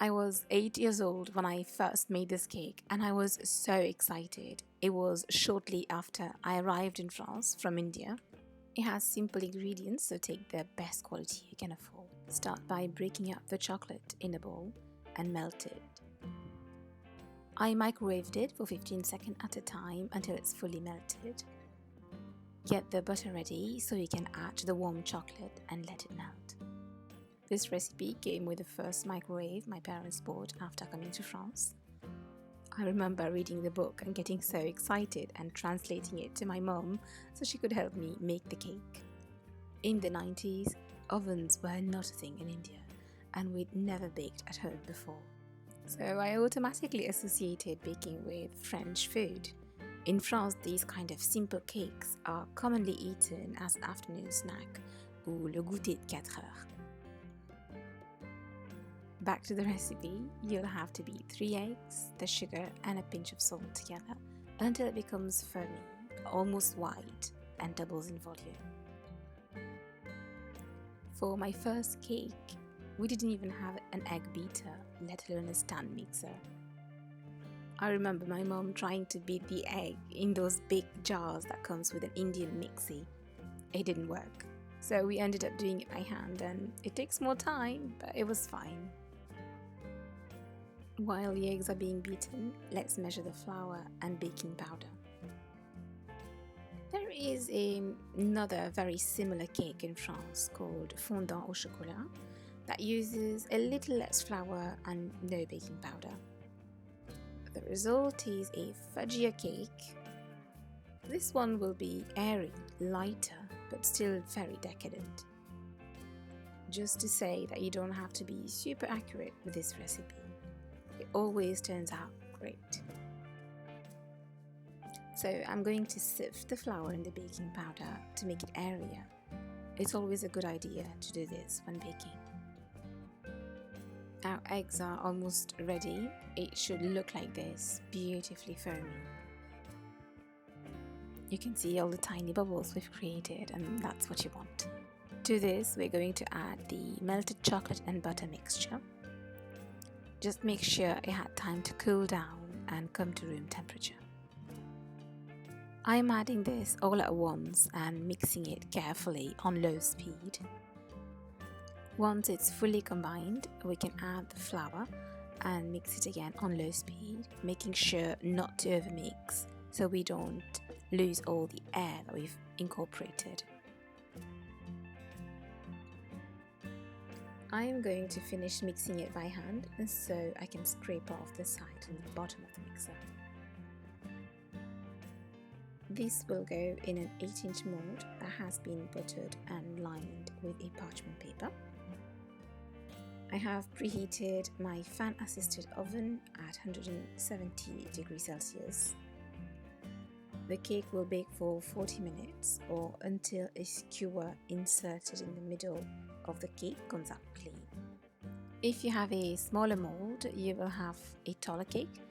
I was 8 years old when I first made this cake, and I was so excited. It was shortly after I arrived in France from India. It has simple ingredients, so take the best quality you can afford. Start by breaking up the chocolate in a bowl and melt it. I microwaved it for 15 seconds at a time until it's fully melted. Get the butter ready so you can add the warm chocolate and let it melt. This recipe came with the first microwave my parents bought after coming to France. I remember reading the book and getting so excited and translating it to my mom so she could help me make the cake. In the 90s, ovens were not a thing in India, and we'd never baked at home before. So I automatically associated baking with French food. In France, these kind of simple cakes are commonly eaten as an afternoon snack ou le goûter de 4 heures. Back to the recipe, you'll have to beat 3 eggs, the sugar and a pinch of salt together until it becomes foamy, almost white, and doubles in volume. For my first cake, we didn't even have an egg beater, let alone a stand mixer. I remember my mom trying to beat the egg in those big jars that comes with an Indian mixie. It didn't work, so we ended up doing it by hand, and it takes more time, but it was fine. While the eggs are being beaten, let's measure the flour and baking powder. There is another very similar cake in France called fondant au chocolat that uses a little less flour and no baking powder. The result is a fudgier cake. This one will be airy, lighter, but still very decadent. Just to say that you don't have to be super accurate with this recipe. It always turns out great. So I'm going to sift the flour in the baking powder to make it airier. It's always a good idea to do this when baking. Our eggs are almost ready. It should look like this, beautifully foamy. You can see all the tiny bubbles we've created, and that's what you want. To this, we're going to add the melted chocolate and butter mixture. Just make sure it had time to cool down and come to room temperature. I'm adding this all at once and mixing it carefully on low speed. Once it's fully combined, we can add the flour and mix it again on low speed, making sure not to overmix so we don't lose all the air that we've incorporated. I am going to finish mixing it by hand so I can scrape off the side and the bottom of the mixer. This will go in an 8-inch mold that has been buttered and lined with a parchment paper. I have preheated my fan-assisted oven at 170 degrees Celsius. The cake will bake for 40 minutes or until a skewer inserted in the middle of the cake comes out clean. If you have a smaller mold, you will have a taller cake,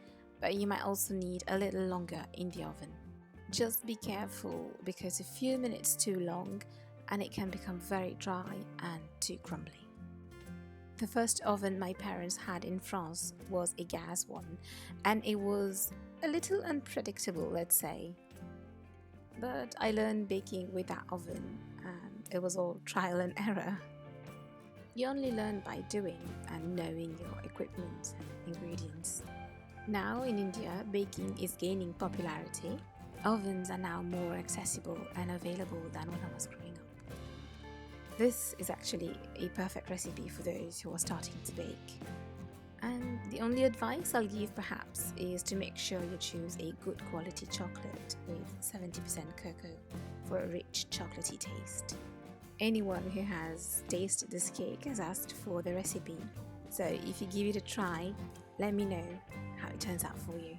but you might also need a little longer in the oven. Just be careful because a few minutes too long and it can become very dry and too crumbly. The first oven my parents had in France was a gas one, and it was a little unpredictable, let's say. But I learned baking with that oven, and it was all trial and error. You only learn by doing and knowing your equipment and ingredients. Now in India, baking is gaining popularity. Ovens are now more accessible and available than when I was growing up. This is actually a perfect recipe for those who are starting to bake. And the only advice I'll give perhaps is to make sure you choose a good quality chocolate with 70% cocoa for a rich chocolatey taste. Anyone who has tasted this cake has asked for the recipe, so if you give it a try, let me know how it turns out for you.